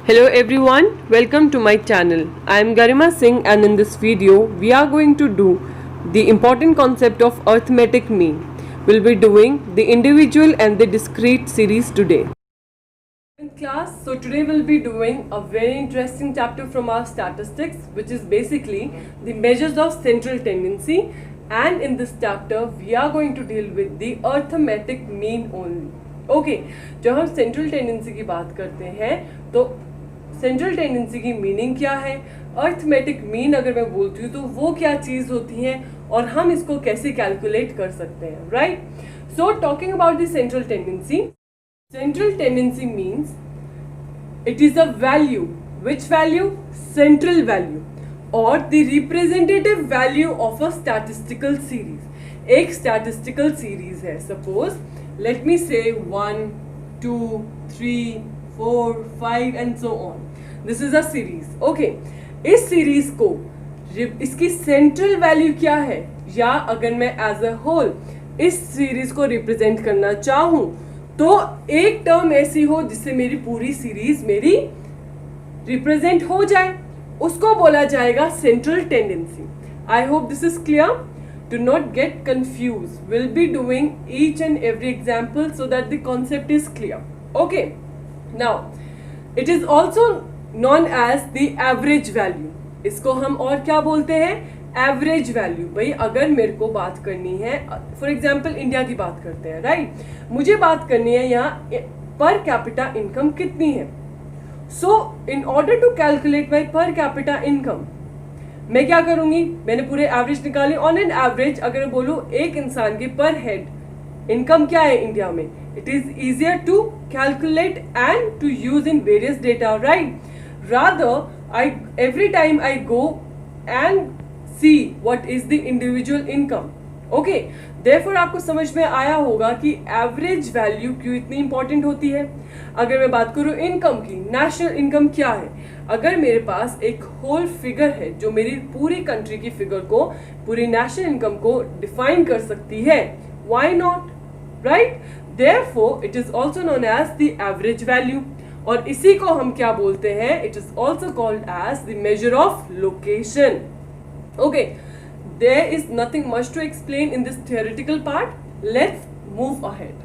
Hello everyone, welcome to my channel. I am Garima Singh and in this video we are going to do the important concept of arithmetic mean. We'll be doing the individual and the discrete series today. In class, so today we'll be doing a very interesting chapter from our statistics, which is basically the measures of central tendency, and in this chapter we are going to deal with the arithmetic mean only. Okay जब हम central tendency की बात करते हैं तो central tendency की meaning क्या है, अर्थमेटिक मीन अगर मैं बोलती हूँ तो वो क्या चीज़ होती है और हम इसको कैसे कैलकुलेट कर सकते हैं, right. So talking about the central tendency means it is a value, which value, central value और the representative value of a statistical series. एक स्टैटिस्टिकल सीरीज है, suppose let me say 1 2 3 4 5 and so on. This is a series. Okay, इस series को इसकी central value क्या है, या अगर मैं एज अ होल इस सीरीज को रिप्रेजेंट करना चाहूँ तो एक टर्म ऐसी हो जिससे मेरी पूरी सीरीज मेरी रिप्रेजेंट हो जाए, उसको बोला जाएगा central tendency. I hope this is clear. Do not get confused. We'll be doing each and every example so that the concept is clear. Okay. Now, it is also known as the average value. इसको हम और क्या बोलते हैं, average value. भाई अगर मेरे को बात करनी है, फॉर एग्जाम्पल इंडिया की बात करते हैं, राइट. मुझे बात करनी है यहाँ पर कैपिटा इनकम कितनी है. So in order to calculate my per capita income मैं क्या करूंगी, मैंने पूरे एवरेज निकाले. ऑन एन एवरेज अगर मैं बोलूँ एक इंसान की पर हेड इनकम क्या है इंडिया में, it is easier to calculate and to use in various data, right. Rather I every time I go and see what is the individual income. Okay, therefore आपको समझ में आया होगा कि एवरेज वैल्यू क्यों इतनी इंपॉर्टेंट होती है. अगर मैं बात करूं इनकम की, नेशनल इनकम क्या है, अगर मेरे पास एक होल फिगर है जो मेरी पूरी कंट्री की फिगर को, पूरी नेशनल इनकम को डिफाइन कर सकती है, why not, right. Therefore it is also known as the average value और इसी को हम क्या बोलते हैं, it is also called as the measure of location. Okay, there is nothing much to explain in this theoretical part. Let's move ahead.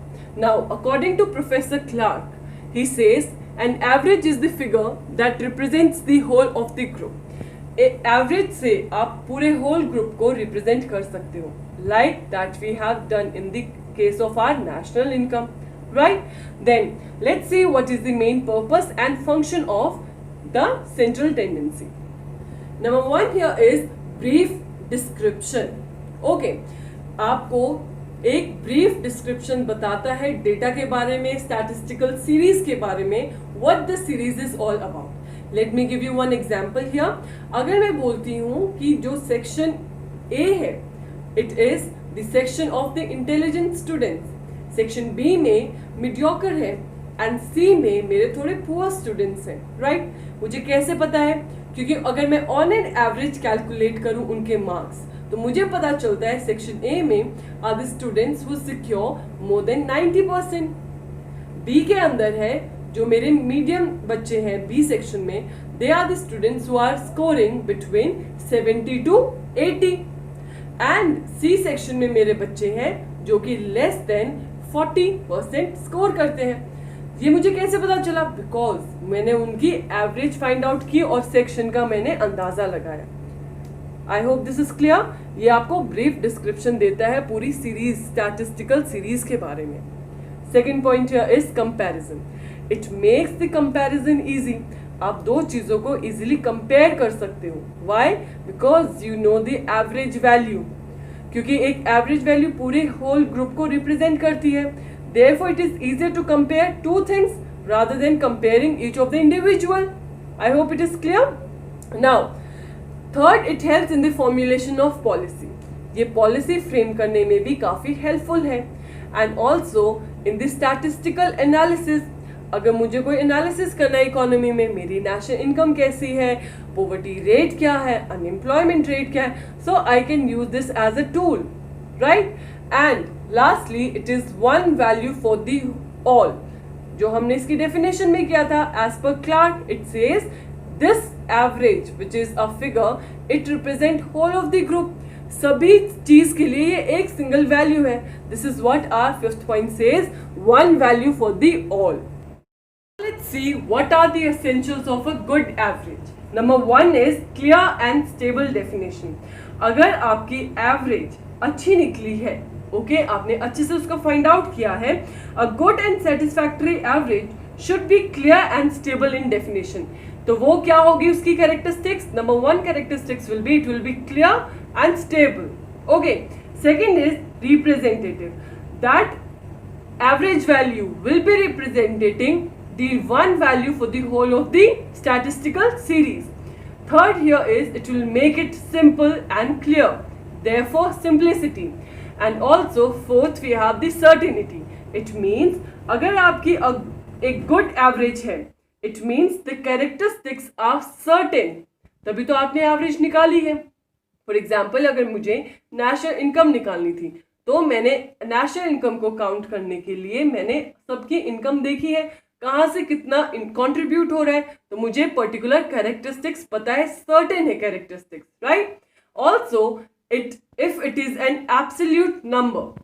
Now, according to Professor Clark, he says an average is the figure that represents the whole of the group. Average से आप पूरे whole group को represent कर सकते हो, like that we have done in the case of our national income, right? Then let's see what is the main purpose and function of the central tendency. Number one here is brief description. Okay, आपको एक brief description बताता है data के बारे में, statistical series के बारे में, what the series is all about. Let me give you one example here. अगर मैं बोलती हूँ कि जो सेक्शन ए है it is the section of the intelligent students, section B में मीडियोकर है एंड सी में मेरे थोड़े पुअर स्टूडेंट्स हैं, राइट. मुझे कैसे पता है, क्योंकि अगर मैं ऑन एन एवरेज कैलकुलेट करूं उनके मार्क्स तो मुझे पता चलता है सेक्शन ए में are the students who secure more than 90%. B के अंदर है जो मेरे मीडियम बच्चे हैं बी सेक्शन में, they are the students who are scoring between 70 to 80. And C section में मेरे बच्चे हैं जो कि लेस देन 40% स्कोर करते हैं. ये मुझे कैसे पता चला, बिकॉज मैंने उनकी एवरेज फाइंड आउट की और सेक्शन का मैंने अंदाजा लगाया. I hope this is clear. ये आपको ब्रीफ डिस्क्रिप्शन देता है पूरी सीरीज, स्टैटिस्टिकल सीरीज के बारे में. Second point here is comparison. It makes the comparison easy. आप दो चीजों को इजीली कंपेयर कर सकते हो. Why, because you know the average value, क्योंकि एक एवरेज वैल्यू पूरे होल ग्रुप को रिप्रेजेंट करती है. Therefore, it is easier to compare two things rather than comparing each of the individual. I hope it is clear. Now, third, it helps in the formulation of policy. ये policy frame करने में भी काफी helpful है. And also in the statistical analysis. अगर मुझे कोई analysis करना है इकोनॉमी में, मेरी national income कैसी है, poverty rate क्या है, unemployment rate क्या है, so I can use this as a tool, right? And lastly, it is one value for the all. जो हमने इसकी डेफिनेशन में किया था, as per Clark it says this average which is a figure it represent whole of the group. सभी चीज के लिए ये एक सिंगल वैल्यू है. This is what our fifth point says, one value for the all. Let's see what are the essentials of a good average. Number one is clear and stable definition. अगर आपकी average अच्छी निकली है, okay, आपने अच्छे से उसका find out किया है, a good and satisfactory average should be clear and stable in definition. तो वो क्या होगी उसकी characteristics? Number one characteristics will be, it will be clear and stable. Okay. Second is representative. That average value will be representing the one value for the whole of the statistical series. Third here is it will make it simple and clear, therefore simplicity. And also fourth we have the certainty. It means अगर आपकी एक good average है, it means the characteristics are certain, तभी तो आपने average निकाली है. For example, अगर मुझे national income निकालनी थी तो मैंने नेशनल इनकम को काउंट करने के लिए मैंने सबकी इनकम देखी है, कहाँ से कितना कंट्रीब्यूट हो रहा है, तो मुझे पर्टिकुलर कैरेक्टरिस्टिक्स पता है, सर्टेन है characteristics, right. Also if it is an absolute number,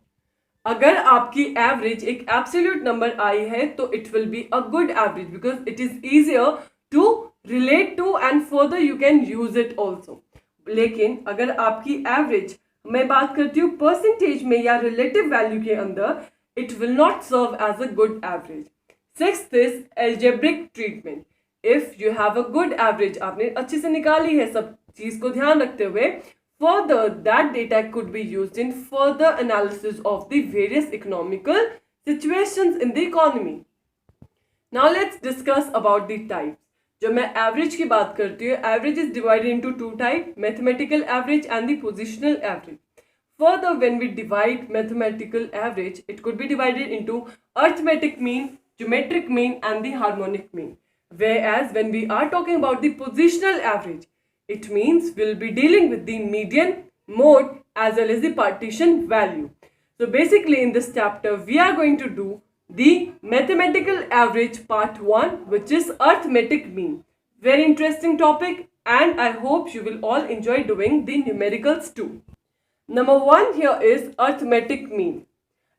अगर आपकी एवरेज एक एब्सोल्यूट नंबर आई है तो it will be a good average because it is easier to relate to and further you can use it also. लेकिन अगर आपकी average, मैं बात करती हूँ परसेंटेज में या रिलेटिव वैल्यू के अंदर, it will not serve as a good average. Sixth is algebraic treatment. If you have a good average, आपने अच्छे से निकाली है सब चीज को ध्यान रखते हुए, further that data could be used in further analysis of the various economical situations in the economy. Now let's discuss about the types. जब मैं average की बात करती हूँ, average is divided into two types, mathematical average and the positional average. Further, when we divide mathematical average, it could be divided into arithmetic mean, geometric mean and the harmonic mean. Whereas when we are talking about the positional average, it means we'll be dealing with the median, mode as well as the partition value. So basically in this chapter we are going to do the mathematical average part 1, which is arithmetic mean. Very interesting topic and I hope you will all enjoy doing the numericals too. Number 1 here is arithmetic mean.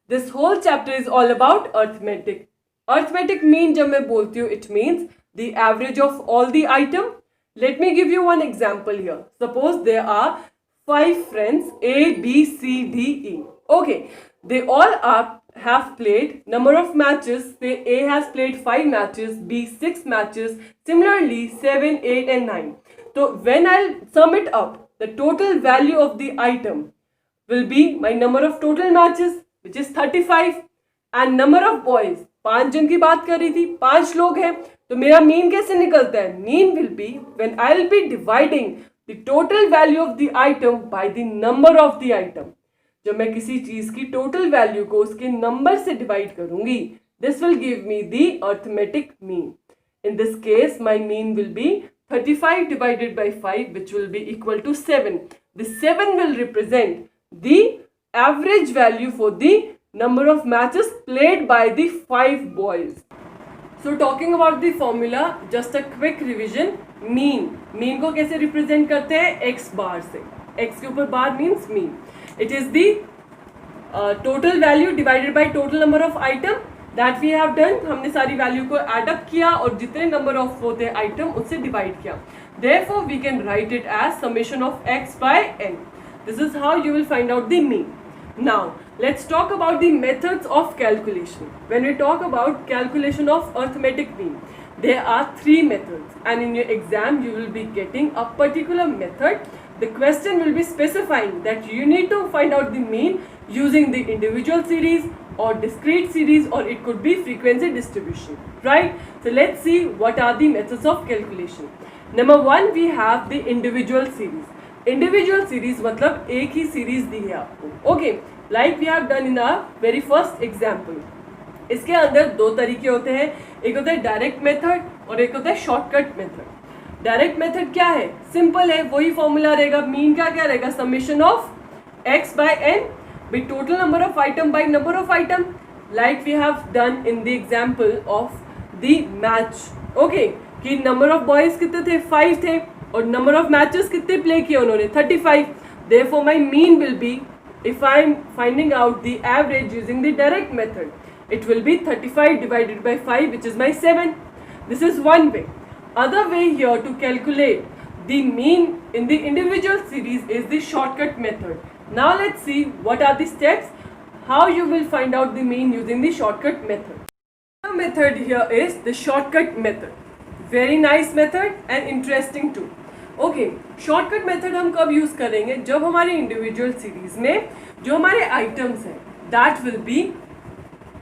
This whole chapter is all about arithmetic. Arithmetic mean जब मैं बोलती हूँ, it means the average of all the item. Let me give you one example here. Suppose there are 5 friends A, B, C, D, E. Okay, they all have played number of matches. Say A has played 5 matches, B 6 matches, similarly 7, 8 and 9. So when I'll sum it up, the total value of the item will be my number of total matches, which is 35, and number of boys. 5 जन की बात कर रही थी, 5 लोग हैं, तो मेरा मीन कैसे निकलता है? Mean will be when I will be dividing the total value of the item by the number of the item. जब मैं किसी चीज की टोटल वैल्यू को उसके नंबर से डिवाइड करूंगी, this will give me the arithmetic mean. In this case my mean will be 35 divided by 5, which will be equal to 7. The 7 will represent the average value for the number of matches played by the 5 boys. So talking about the formula, just a quick revision. Mean को कैसे represent करते हैं? X bar से. X के ऊपर bar means mean. It is the total value divided by total number of item that we have done. हमने सारी value को add up किया और जितने number of होते हैं item उससे divide किया. Therefore we can write it as summation of x by n. This is how you will find out the mean. Now let's talk about the methods of calculation. When we talk about calculation of arithmetic mean, there are 3 methods, and in your exam you will be getting a particular method. The question will be specifying that you need to find out the mean using the individual series or discrete series, or it could be frequency distribution, right? So let's see what are the methods of calculation. Number 1 we have the individual series. Individual series मतलब एक ही series दी है आपको. Okay, like we have done in our very first example. इसके अंदर 2 तरीके होते हैं, एक होता है डायरेक्ट मेथड और एक होता है शॉर्टकट मेथड. डायरेक्ट मेथड क्या है? सिंपल है, वही फॉर्मूला रहेगा. मीन का क्या रहेगा? Summation of x by n by total number of item by number of item. like we have done in the example of the match. Okay, कि number of boys कितने थे, 5 थे, और number of matches कितने play किए उन्होंने, 35. Therefore my mean will be, if I am finding out the average using the direct method, it will be 35 divided by 5, which is my 7. This is one way. Other way here to calculate the mean in the individual series is the shortcut method. Now let's see what are the steps, how you will find out the mean using the shortcut method. The method here is the shortcut method. Very nice method and interesting too. Okay, shortcut method हम कब use करेंगे, जब हमारी individual series में जो हमारे items हैं that will be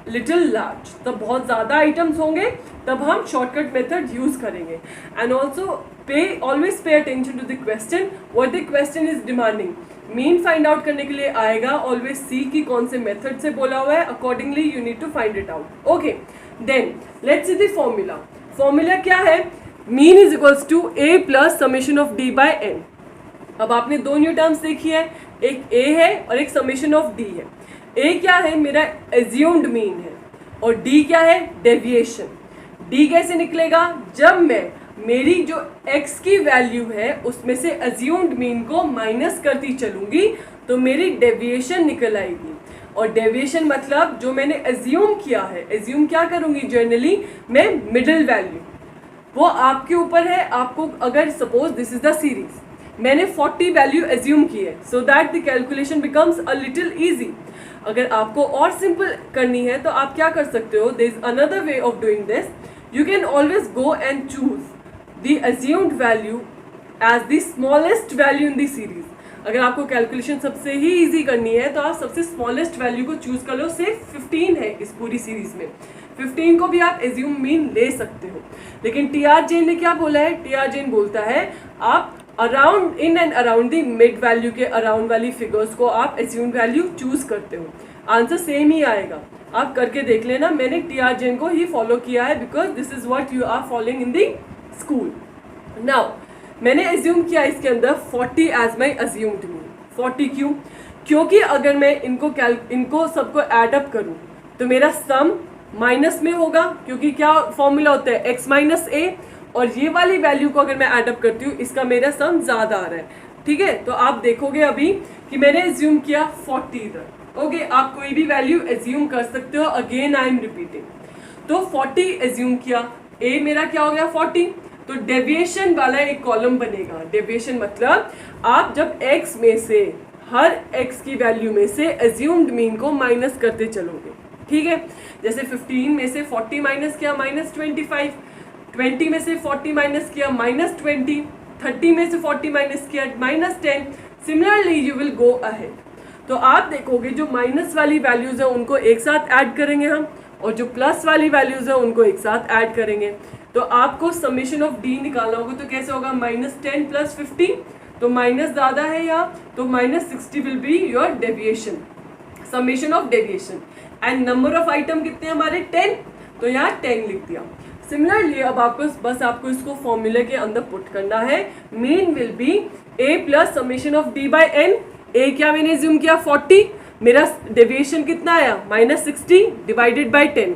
little large, तब बहुत ज़्यादा आइटम्स होंगे तब हम शॉर्टकट मेथड यूज करेंगे. And also always pay attention to the question, what the question is demanding. Mean find out करने के लिए आएगा, ऑलवेज सी की कौन से मेथड से बोला हुआ है, accordingly you need to find it out. Okay, then let's see the formula. Formula क्या है, mean is equals to A plus summation of D by N. अब आपने दो न्यू टर्म्स देखी है, एक ए है और एक समेशन ऑफ डी है. ए क्या है, मेरा एज्यूम्ड मीन है, और डी क्या है, डेविएशन. डी कैसे निकलेगा, जब मैं मेरी जो x की वैल्यू है उसमें से एज्यूम्ड मीन को माइनस करती चलूंगी तो मेरी डेविएशन निकल आएगी. और डेविएशन मतलब जो मैंने एज्यूम किया है, एज्यूम क्या करूंगी जनरली मैं, मिडिल वैल्यू. वो आपके ऊपर है, आपको अगर suppose this is the series, मैंने 40 वैल्यू एज्यूम की है, so that the calculation becomes a little easy. अगर आपको और सिंपल करनी है तो आप क्या कर सकते हो, there is another way of doing this. You can always go and choose the assumed value as the smallest value in the series. अगर आपको कैलकुलेशन सबसे ही ईजी करनी है तो आप सबसे स्मॉलेस्ट वैल्यू को चूज कर लो. से 15 है इस पूरी सीरीज में, 15 को भी आप एज्यूम मीन ले सकते हो. लेकिन टी आर जेन ने क्या बोला है, टी आर जेन बोलता है आप around, in and around the mid value के अराउंड वाली फिगर्स को आप एज्यूम वैल्यू चूज करते हो. आंसर सेम ही आएगा, आप करके देख लेना. मैंने टी आर जेन को ही फॉलो किया है because this is what you are following in the school. Now मैंने एज्यूम किया इसके अंदर 40 एज माई एज्यूम्ड मीन. 40 क्यों, क्योंकि अगर मैं इनको सबको एड अप करूं तो मेरा सम माइनस में होगा, क्योंकि क्या फॉर्मूला होता है x माइनस ए, और ये वाली वैल्यू को अगर मैं ऐड अप करती हूँ इसका मेरा सम ज़्यादा आ रहा है. ठीक है, तो आप देखोगे अभी कि मैंने एज्यूम किया 40 इधर. ओके, आप कोई भी वैल्यू एज्यूम कर सकते हो, अगेन आई एम रिपीटिंग. तो 40 एज्यूम किया, ए मेरा क्या हो गया 40, तो डेविएशन वाला एक कॉलम बनेगा. डेविएशन मतलब आप जब x में से हर x की वैल्यू में से एज्यूम्ड मीन को माइनस करते चलोगे. ठीक है, जैसे 15 में से 40 माइनस किया -25, 20 में से 40 माइनस किया -20, 30 में से 40 माइनस किया -10. Similarly you will go ahead. तो आप देखोगे जो माइनस वाली वैल्यूज़ है उनको एक साथ ऐड करेंगे हम, और जो प्लस वाली वैल्यूज़ है उनको एक साथ ऐड करेंगे. तो आपको समेशन ऑफ डी निकालना होगा, तो कैसे होगा, -10 + 15, तो माइनस ज़्यादा है यहाँ, तो -60 will be your deviation, summation of deviation. And number of item कितने हमारे 10, तो यहाँ 10 लिख दिया. सिमिलरली अब आपको इसको फॉर्मूले के अंदर पुट करना है. Mean will be a plus summation of d by n. a क्या मैंने एज्यूम किया 40, मेरा डेविएशन कितना आया -60 डिवाइडेड बाई 10.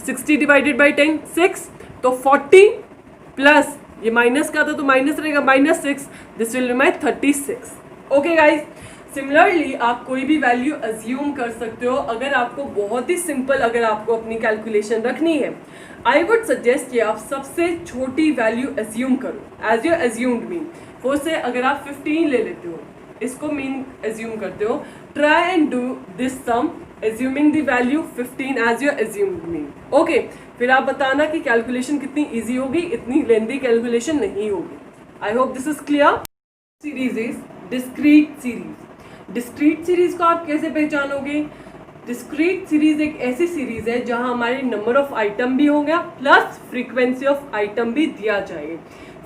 60 डिवाइडेड बाई 10 6, तो 40 प्लस ये माइनस का था तो माइनस रहेगा -6, this will be my 36. Okay guys, similarly आप कोई भी वैल्यू अज्यूम कर सकते हो. अगर आपको बहुत ही सिंपल, अगर आपको अपनी कैलकुलेशन रखनी है, आई वुड सजेस्ट कि आप सबसे छोटी वैल्यू अज्यूम करो एज योर अज्यूम्ड मीन. वो से अगर आप 15 ले लेते हो, इसको मीन अज्यूम करते हो, try and do this sum assuming the value 15 as your assumed mean. Okay, फिर आप बताना कि कैलकुलेशन कितनी इजी होगी, इतनी लेंथी कैलकुलेशन नहीं होगी. I hope this is clear. Series is discrete series. Discrete series को आप कैसे पहचानोगे, डिस्क्रीट सीरीज एक ऐसी सीरीज है जहां हमारे नंबर ऑफ आइटम भी होंगे प्लस फ्रीक्वेंसी ऑफ आइटम भी दिया जाएगा.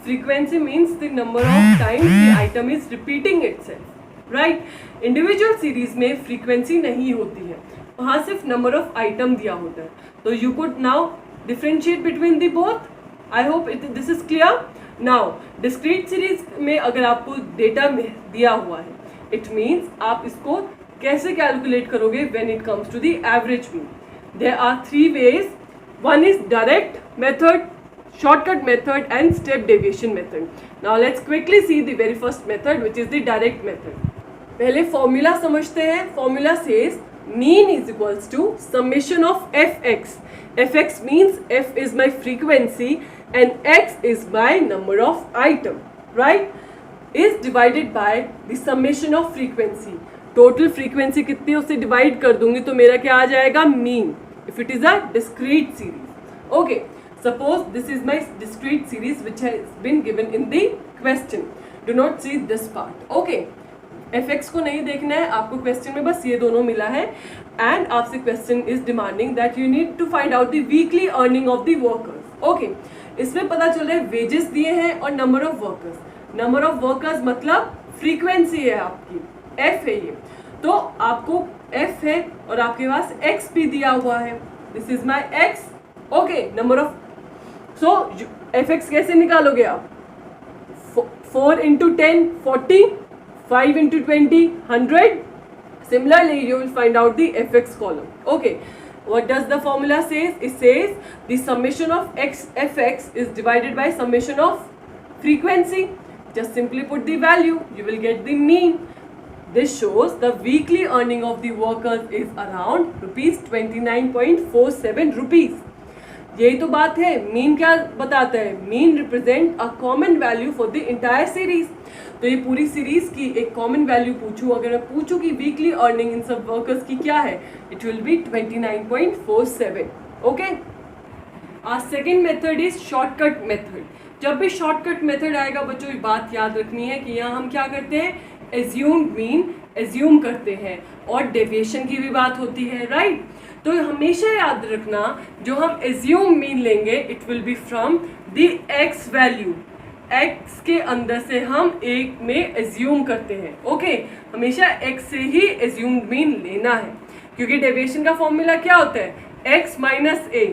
Frequency means the number of times the item is repeating itself. Right, individual series में फ्रीक्वेंसी नहीं होती है, वहाँ सिर्फ नंबर ऑफ आइटम दिया होता है. तो you could now differentiate between the both. I hope this is clear. Now discrete series में अगर आपको डेटा में दिया हुआ है, इट मीन्स आप इसको कैसे कैलकुलेट करोगे when it comes to the average mean. there are 3 ways. One is direct method, shortcut method and step deviation method. Now let's quickly see the very first method, which is the direct method. पहले formula समझते हैं. Formula says mean is equals to summation of fx. fx means f is my frequency and x is my number of item, right? Is divided by the summation of frequency. Total frequency कितनी है उससे divide कर दूंगी तो मेरा क्या आ जाएगा, mean. If it is a discrete series. Okay, suppose this is my discrete series which has been given in the question. Do not see this part. Okay, fx को नहीं देखना है आपको, क्वेश्चन में बस ये दोनों मिला है. एंड आपसे question is demanding that you need to find out the weekly earning of the workers. Okay, इसमें पता चल रहा है वेजेस दिए हैं और number of workers. Number of workers मतलब फ्रीक्वेंसी है आपकी, f है ये. तो आपको f है और आपके पास x भी दिया हुआ है. This is my x. Okay, number of. So fx कैसे निकालोगे आप? 4 into 10 40, 5 into 20 100. Similarly you will find out the fx column. Okay, what does the formula says? It says the summation of fx is divided by summation of frequency. Just simply put the value, you will get the mean. This shows the weekly earning of the workers is around rupees 29.47 rupees. यही तो बात है. Mean क्या बताता है? Mean represent a common value for the entire series. तो ये पूरी सीरीज की एक कॉमन वैल्यू पूछूं, अगर मैं पूछूं कि वीकली अर्निंग इन सब वर्कर्स की क्या है, it will be 29.47. Okay, our second method is shortcut method. जब भी शॉर्टकट मेथड आएगा बच्चों, ये बात याद रखनी है कि यहाँ हम क्या करते हैं, एज्यूम्ड मीन एज्यूम करते हैं और डेविएशन की भी बात होती है, राइट? तो हमेशा याद रखना जो हम एज्यूम मीन लेंगे it will B from the x value. X के अंदर से हम एक में एज्यूम करते हैं. ओके, हमेशा एक्स से ही एज्यूम्ड मीन लेना है क्योंकि डेविएशन का फॉर्मूला क्या होता है, एक्स माइनस ए.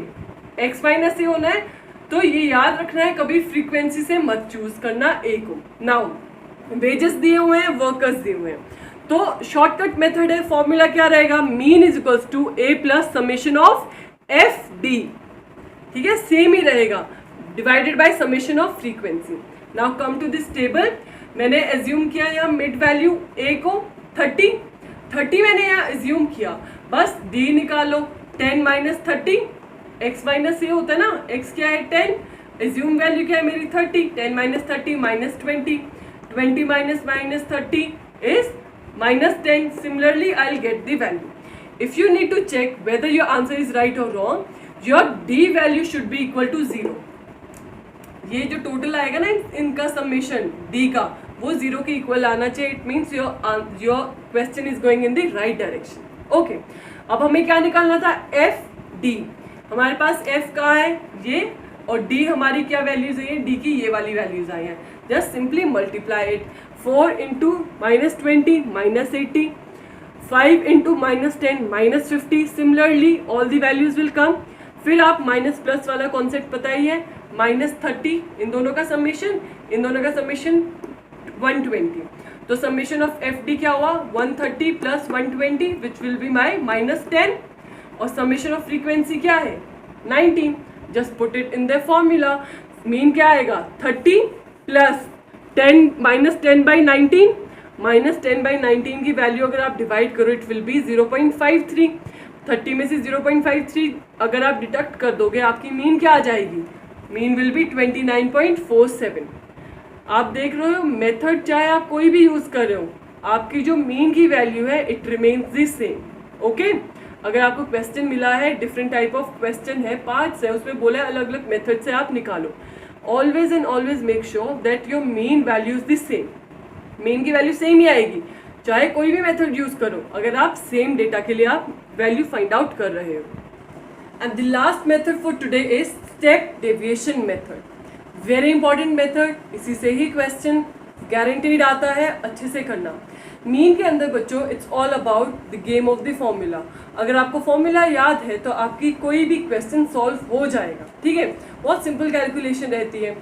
एक्स माइनस ए होना है तो ये याद रखना है, कभी फ्रीक्वेंसी से मत चूज करना ए को. नाउ वेजेस दिए हुए हैं, वर्कर्स दिए हुए हैं, तो शॉर्टकट मेथड है. फॉर्मूला क्या रहेगा, mean is equals to A plus summation of F D. ठीक है, सेम ही रहेगा, divided by summation of frequency. Now come to this table. मैंने एज्यूम किया यहाँ मिड वैल्यू ए को 30 मैंने यहाँ एज्यूम किया. बस डी निकालो. 10 माइनस 30 x माइनस ये होता है ना, x क्या है 10, एज्यूम वैल्यू क्या है मेरी 30. 10 minus 30 minus 20, 20 minus minus 30 is minus 10. Similarly I'll get the value. If you need to check whether your answer is right or wrong, your d value should be equal to 0. ये जो total आएगा ना इनका summation d का, वो 0 के equal आना चाहिए. It means your question is going in the right direction. Okay, अब हमें क्या निकालना था, एफ डी. हमारे पास f का है ये और d हमारी क्या वैल्यूज आई है, d की ये वाली वैल्यूज आई हैं. Just simply multiply it. 4 into minus 20 minus 80, 5 into minus 10 minus 50. Similarly all the values will come. फिर आप माइनस प्लस वाला कॉन्सेप्ट पता ही है, माइनस 30 इन दोनों का समेशन, इन दोनों का समेशन 120. तो समेशन ऑफ एफ डी क्या हुआ, 130 plus 120 which will be my minus 10. और समेशन ऑफ फ्रीक्वेंसी क्या है 19. Just put it in the formula. Mean क्या आएगा 30 plus 10 minus 10 by 19. Minus 10 by 19 की वैल्यू अगर आप डिवाइड करो इट विल बी 0.53. 30 में से 0.53 अगर आप डिडक्ट कर दोगे आपकी मीन क्या आ जाएगी, मीन विल बी 29.47. आप देख रहे हो मेथड चाहे आप कोई भी यूज़ कर रहे हो, आपकी जो मीन की वैल्यू है it remains the same. Okay, अगर आपको क्वेश्चन मिला है, डिफरेंट टाइप ऑफ क्वेश्चन है, पार्ट्स है, उसमें बोला है अलग अलग मेथड से आप निकालो. Always and always make sure that your mean value is the same. Mean की वैल्यू सेम ही आएगी चाहे कोई भी मेथड यूज करो, अगर आप सेम डेटा के लिए आप वैल्यू फाइंड आउट कर रहे हो. And the last method for today is step deviation method. Very important method, इसी से ही क्वेश्चन गारंटीड आता है, अच्छे से करना. मीन के अंदर बच्चों it's all about the game of the formula. अगर आपको फॉर्मूला याद है तो आपकी कोई भी क्वेश्चन सॉल्व हो जाएगा. ठीक है, बहुत सिंपल कैलकुलेशन रहती है.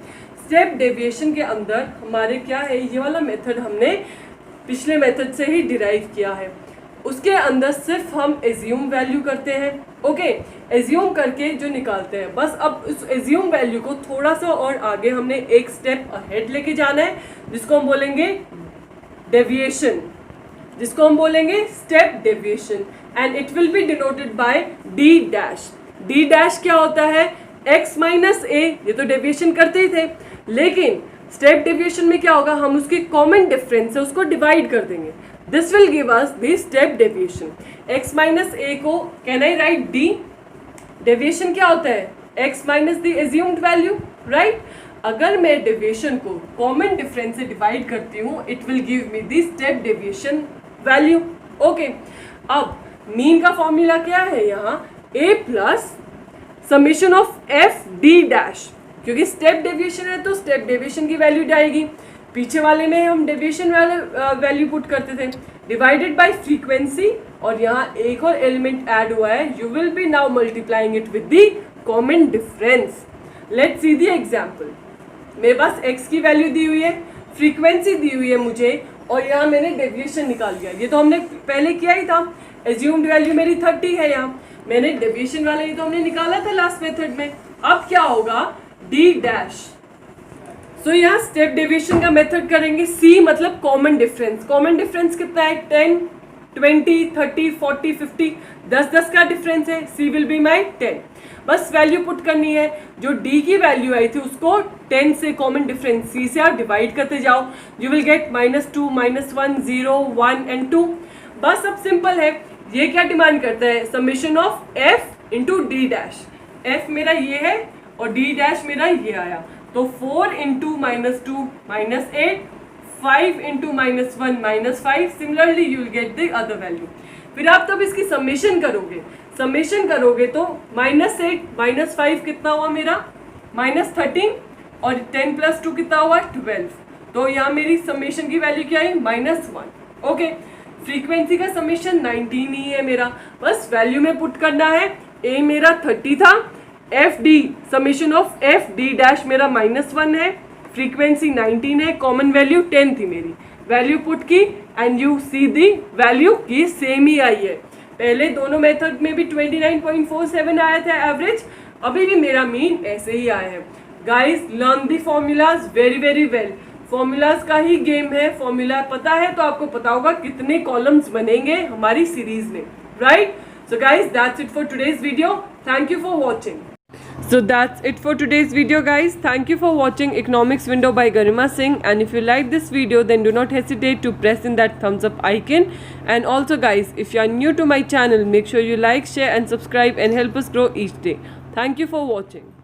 स्टेप डेविएशन के अंदर हमारे क्या है, ये वाला मेथड हमने पिछले मेथड से ही डिराइव किया है. उसके अंदर सिर्फ हम एज्यूम वैल्यू करते हैं, ओके, एज्यूम करके जो निकालते हैं बस। अब उस एज्यूम वैल्यू को थोड़ा सा और आगे हमने एक स्टेप अहेड लेके जाना है, जिसको हम बोलेंगे डेविएशन, जिसको हम बोलेंगे step deviation, and it will B denoted by D dash. D dash क्या होता है? x माइनस ए, ये तो डेविएशन करते ही थे, लेकिन स्टेप डेविएशन में क्या होगा, हम उसकी कॉमन डिफरेंस से उसको डिवाइड कर देंगे। This will give us the step deviation. x minus A को can I write d? Deviation क्या होता है? x minus the assumed value, right? अगर मैं डेविएशन को कॉमन डिफरेंस से डिवाइड करती हूँ, it will give me the step deviation value, okay. अब मीन का फॉर्मूला क्या है यहाँ? a plus summation of F D dash, क्योंकि स्टेप डेविएशन है तो स्टेप डेविएशन की वैल्यू जाएगी, पीछे वाले में हम डेविएशन वाले वैल्यू पुट करते थे, डिवाइडेड बाय फ्रीक्वेंसी, और यहाँ एक और एलिमेंट ऐड हुआ है, you will be now multiplying it with the common difference. Let's see the example. मेरे पास x की वैल्यू दी हुई है, फ्रीक्वेंसी दी हुई है मुझे, और यहाँ मैंने डेविएशन निकाल लिया। ये तो हमने पहले किया ही था, एज्यूम्ड वैल्यू मेरी 30 है, यहाँ मैंने डेविएशन वाला ये तो हमने निकाला था लास्ट मेथड में। अब क्या होगा? D dash. सो यहाँ स्टेप डेविएशन का मेथड करेंगे, सी मतलब कॉमन डिफरेंस। कॉमन डिफरेंस कितना है? 10, 20, 30, 40, 50, 10 का डिफरेंस है, सी विल बी माई 10। बस वैल्यू पुट करनी है, जो डी की वैल्यू आई थी उसको 10 से कॉमन डिफरेंस सी से आप डिवाइड करते जाओ, यू विल गेट -2, -1, 0, 1 एंड 2। बस अब सिंपल है। ये क्या डिमांड करता है? Summation of F into D dash. F मेरा ये है और डी डैश मेरा ये आया, तो 4 into -2 -8, 5 into -1 -5, similarly you will get the other value. फिर आप तब इसकी समेशन करोगे तो -8 -5 कितना हुआ मेरा? -13, और 10 + 2 कितना हुआ? 12। तो यहाँ मेरी समेशन की वैल्यू क्या है? -1, ओके। फ्रीक्वेंसी का समेशन 19 ही है मेरा, बस वैल्यू में पुट करना है। ए मेरा 30 था, F D summation of F D dash मेरा -1 है, फ्रीक्वेंसी 19 है, कॉमन वैल्यू 10 थी मेरी, वैल्यू पुट की and you see the value की सेम ही आई है। पहले दोनों मेथड में भी 29.47 आया था एवरेज, अभी भी मेरा मीन ऐसे ही आया है। Guys learn the formulas very very well. Formulas का ही गेम है, फॉर्मूला पता है तो आपको पता होगा कितने कॉलम्स बनेंगे हमारी सीरीज में, right? So guys that's it for today's video, thank you for watching. So that's it for today's video guys. Thank you for watching Economics Window by Garima Singh, and if you like this video then do not hesitate to press in that thumbs up icon, and also guys if you are new to my channel make sure you like, share and subscribe and help us grow each day. Thank you for watching.